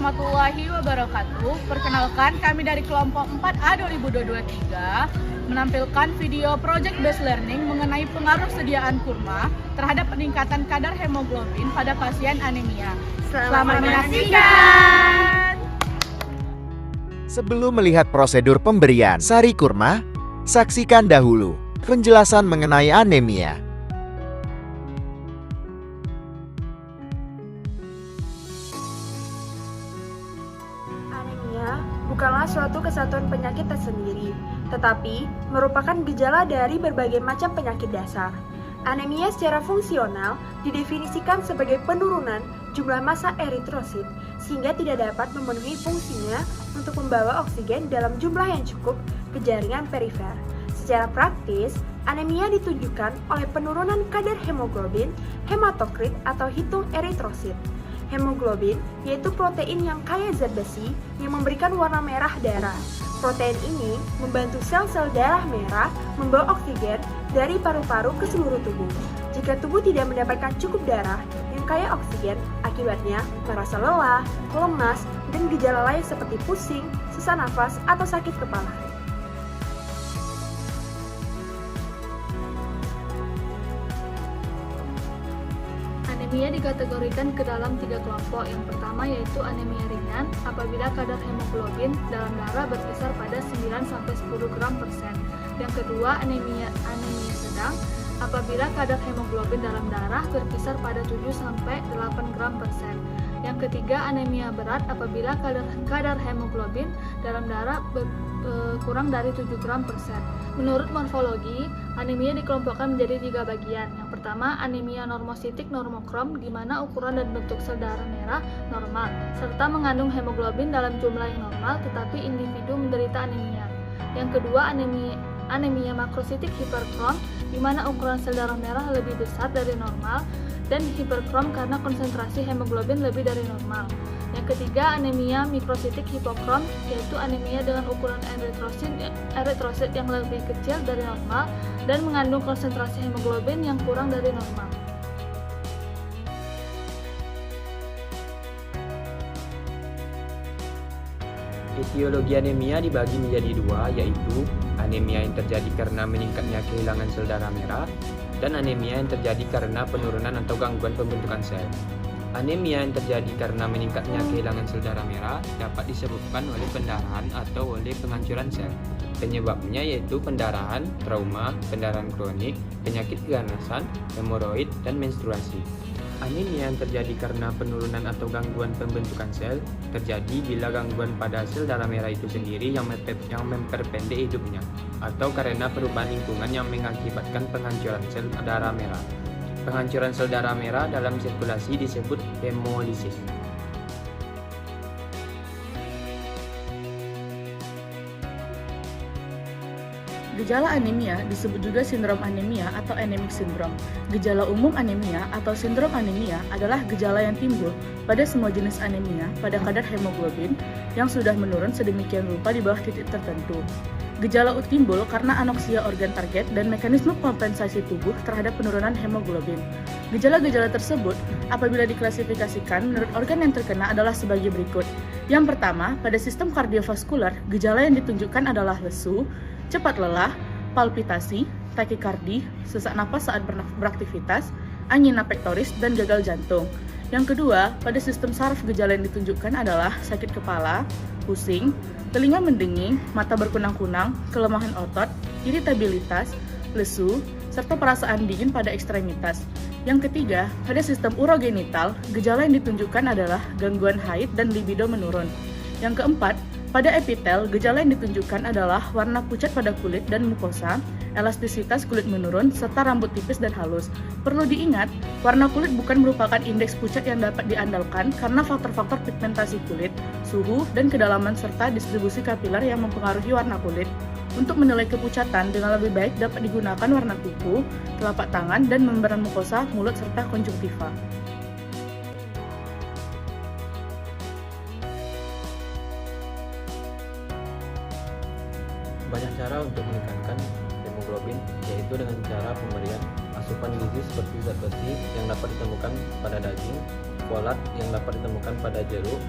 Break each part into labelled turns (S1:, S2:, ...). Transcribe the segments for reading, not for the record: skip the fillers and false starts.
S1: warahmatullahi wabarakatuh. Perkenalkan, kami dari kelompok 4A 2023 menampilkan video Project Based Learning mengenai pengaruh sediaan kurma terhadap peningkatan kadar hemoglobin pada pasien anemia. Selamat menyaksikan!
S2: Sebelum melihat prosedur pemberian sari kurma, saksikan dahulu penjelasan mengenai anemia.
S3: Anemia bukanlah suatu kesatuan penyakit tersendiri, tetapi merupakan gejala dari berbagai macam penyakit dasar. Anemia secara fungsional didefinisikan sebagai penurunan jumlah massa eritrosit sehingga tidak dapat memenuhi fungsinya untuk membawa oksigen dalam jumlah yang cukup ke jaringan perifer. Secara praktis, anemia ditunjukkan oleh penurunan kadar hemoglobin, hematokrit atau hitung eritrosit. Hemoglobin yaitu protein yang kaya zat besi yang memberikan warna merah darah. Protein ini membantu sel-sel darah merah membawa oksigen dari paru-paru ke seluruh tubuh. Jika tubuh tidak mendapatkan cukup darah yang kaya oksigen, akibatnya merasa lelah, lemas, dan gejala lain seperti pusing, sesak nafas, atau sakit kepala.
S4: Anemia dikategorikan ke dalam 3 kelompok. Yang pertama yaitu anemia ringan apabila kadar hemoglobin dalam darah berkisar pada 9-10 gram per sen. Yang kedua anemia sedang apabila kadar hemoglobin dalam darah berkisar pada 7-8 gram per sen. Yang ketiga anemia berat apabila kadar hemoglobin dalam darah kurang dari 7 gram per sen. Menurut morfologi, anemia dikelompokkan menjadi 3 bagian. Yang pertama, anemia normositik normokrom, di mana ukuran dan bentuk sel darah merah normal, serta mengandung hemoglobin dalam jumlah yang normal, tetapi individu menderita anemia. Yang kedua, anemia makrositik hiperkrom, di mana ukuran sel darah merah lebih besar dari normal, dan hiperkrom karena konsentrasi hemoglobin lebih dari normal. Yang ketiga, anemia mikrositik hipokrom, yaitu anemia dengan ukuran eritrosit yang lebih kecil dari normal dan mengandung konsentrasi hemoglobin yang kurang dari normal.
S5: Etiologi anemia dibagi menjadi 2, yaitu anemia yang terjadi karena meningkatnya kehilangan sel darah merah dan anemia yang terjadi karena penurunan atau gangguan pembentukan sel. Anemia yang terjadi karena meningkatnya kehilangan sel darah merah dapat disebabkan oleh pendarahan atau oleh penghancuran sel. Penyebabnya yaitu pendarahan, trauma, pendarahan kronik, penyakit keganasan, hemoroid, dan menstruasi. Anemia yang terjadi karena penurunan atau gangguan pembentukan sel terjadi bila gangguan pada sel darah merah itu sendiri yang memperpendek hidupnya, atau karena perubahan lingkungan yang mengakibatkan penghancuran sel darah merah. Penghancuran sel darah merah dalam sirkulasi disebut hemolisis.
S1: Gejala anemia disebut juga sindrom anemia atau anemic syndrome. Gejala umum anemia atau sindrom anemia adalah gejala yang timbul pada semua jenis anemia pada kadar hemoglobin yang sudah menurun sedemikian rupa di bawah titik tertentu. Gejala timbul karena anoksia organ target dan mekanisme kompensasi tubuh terhadap penurunan hemoglobin. Gejala-gejala tersebut apabila diklasifikasikan menurut organ yang terkena adalah sebagai berikut. Yang pertama, pada sistem kardiovaskular, gejala yang ditunjukkan adalah lesu, cepat lelah, palpitasi, takikardi, sesak napas saat beraktivitas, angina pektoris, dan gagal jantung. Yang kedua, pada sistem saraf gejala yang ditunjukkan adalah sakit kepala, pusing, telinga mendenging, mata berkunang-kunang, kelemahan otot, iritabilitas, lesu, serta perasaan dingin pada ekstremitas. Yang ketiga, pada sistem urogenital, gejala yang ditunjukkan adalah gangguan haid dan libido menurun. Yang keempat, pada epitel, gejala yang ditunjukkan adalah warna pucat pada kulit dan mukosa, elastisitas kulit menurun, serta rambut tipis dan halus. Perlu diingat, warna kulit bukan merupakan indeks pucat yang dapat diandalkan karena faktor-faktor pigmentasi kulit, suhu, dan kedalaman serta distribusi kapiler yang mempengaruhi warna kulit. Untuk menilai kepucatan dengan lebih baik dapat digunakan warna kuku, telapak tangan, dan membran mukosa, mulut, serta konjungtiva.
S6: Banyak cara untuk meningkatkan hemoglobin, yaitu dengan cara pemberian asupan gizi seperti zat besi yang dapat ditemukan pada daging, folat yang dapat ditemukan pada jeruk,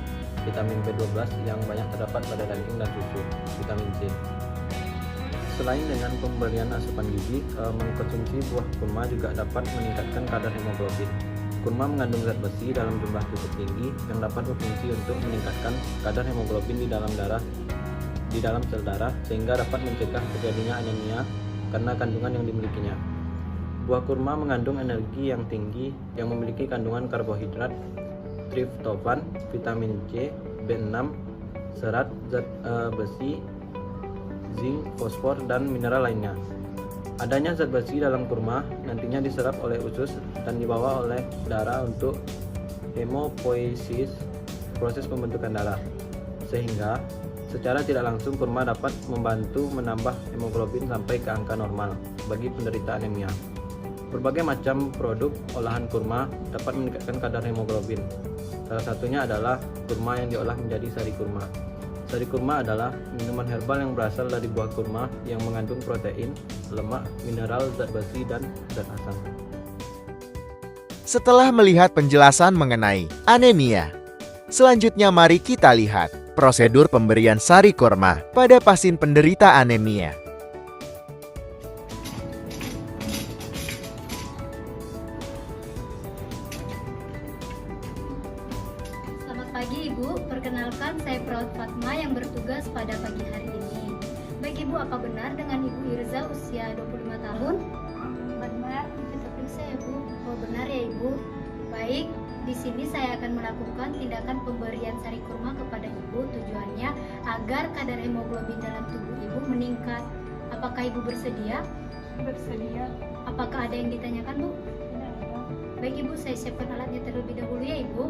S6: vitamin B12 yang banyak terdapat pada daging dan susu, vitamin C. Selain dengan pemberian asupan gizi, mengkonsumsi buah kurma juga dapat meningkatkan kadar hemoglobin. Kurma mengandung zat besi dalam jumlah cukup tinggi yang dapat berfungsi untuk meningkatkan kadar hemoglobin di dalam sel darah sehingga dapat mencegah terjadinya anemia karena kandungan yang dimilikinya. Buah kurma mengandung energi yang tinggi yang memiliki kandungan karbohidrat, triptofan, vitamin C, B6, serat, zat besi, zinc, fosfor, dan mineral lainnya. Adanya zat besi dalam kurma nantinya diserap oleh usus dan dibawa oleh darah untuk hemopoiesis, proses pembentukan darah. Sehingga secara tidak langsung kurma dapat membantu menambah hemoglobin sampai ke angka normal bagi penderita anemia. Berbagai macam produk olahan kurma dapat meningkatkan kadar hemoglobin. Salah satunya adalah kurma yang diolah menjadi sari kurma. Sari kurma adalah minuman herbal yang berasal dari buah kurma yang mengandung protein, lemak, mineral, zat besi, dan zat asam.
S2: Setelah melihat penjelasan mengenai anemia, selanjutnya mari kita lihat prosedur pemberian sari kurma pada pasien penderita anemia.
S7: Selamat pagi Ibu, perkenalkan saya Perawat Fatma yang bertugas pada pagi hari ini. Baik Ibu, apa benar dengan Ibu Irza usia 25 tahun? Benar, kita periksa ya Bu. Oh benar ya Ibu. Baik, di sini saya akan melakukan tindakan pemberian sari kurma kepada Ibu. Tujuannya agar kadar hemoglobin dalam tubuh Ibu meningkat. Apakah Ibu bersedia?
S3: Bersedia.
S7: Apakah ada yang ditanyakan Bu? Baik Ibu, saya siapkan alatnya terlebih dahulu ya Ibu.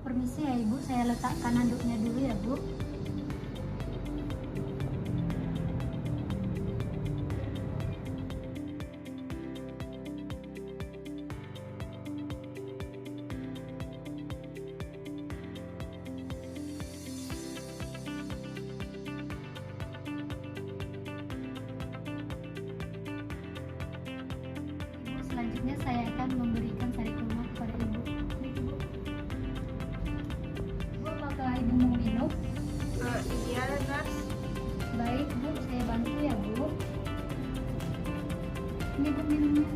S7: Permisi ya Ibu, saya letakkan handuknya dulu ya Bu. Ibu, selanjutnya saya akan memberikan sari kurma kepada Ibu. Apakah Ibu mau minum?
S3: Iya, Nurse.
S7: Baik Bu, saya bantu ya Bu. Ini Bu minumnya.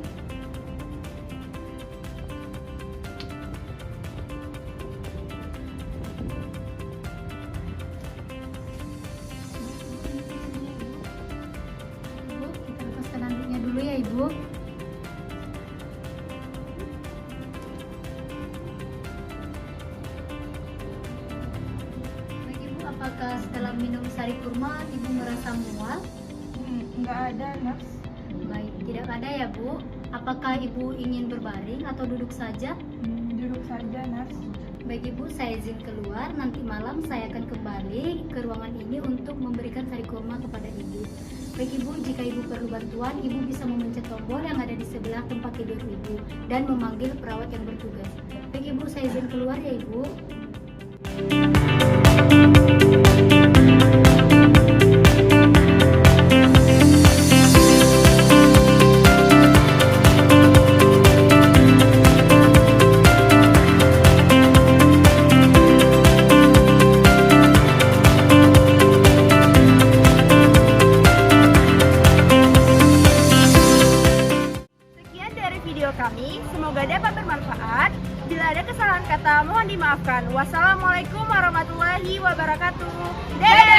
S7: Bu, kita lepaskan handuknya dulu ya Ibu. Apakah setelah minum sari kurma Ibu merasa mual?
S3: Nggak ada, Nurse.
S7: Baik, tidak ada ya Bu. Apakah Ibu ingin berbaring atau duduk saja?
S3: Duduk saja, Nurse.
S7: Baik Ibu, saya izin keluar. Nanti malam saya akan kembali ke ruangan ini untuk memberikan sari kurma kepada Ibu. Baik Ibu, jika Ibu perlu bantuan, Ibu bisa memencet tombol yang ada di sebelah tempat tidur Ibu dan memanggil perawat yang bertugas. Baik Ibu, saya izin keluar ya Ibu.
S3: wabarakatuh. Dadah!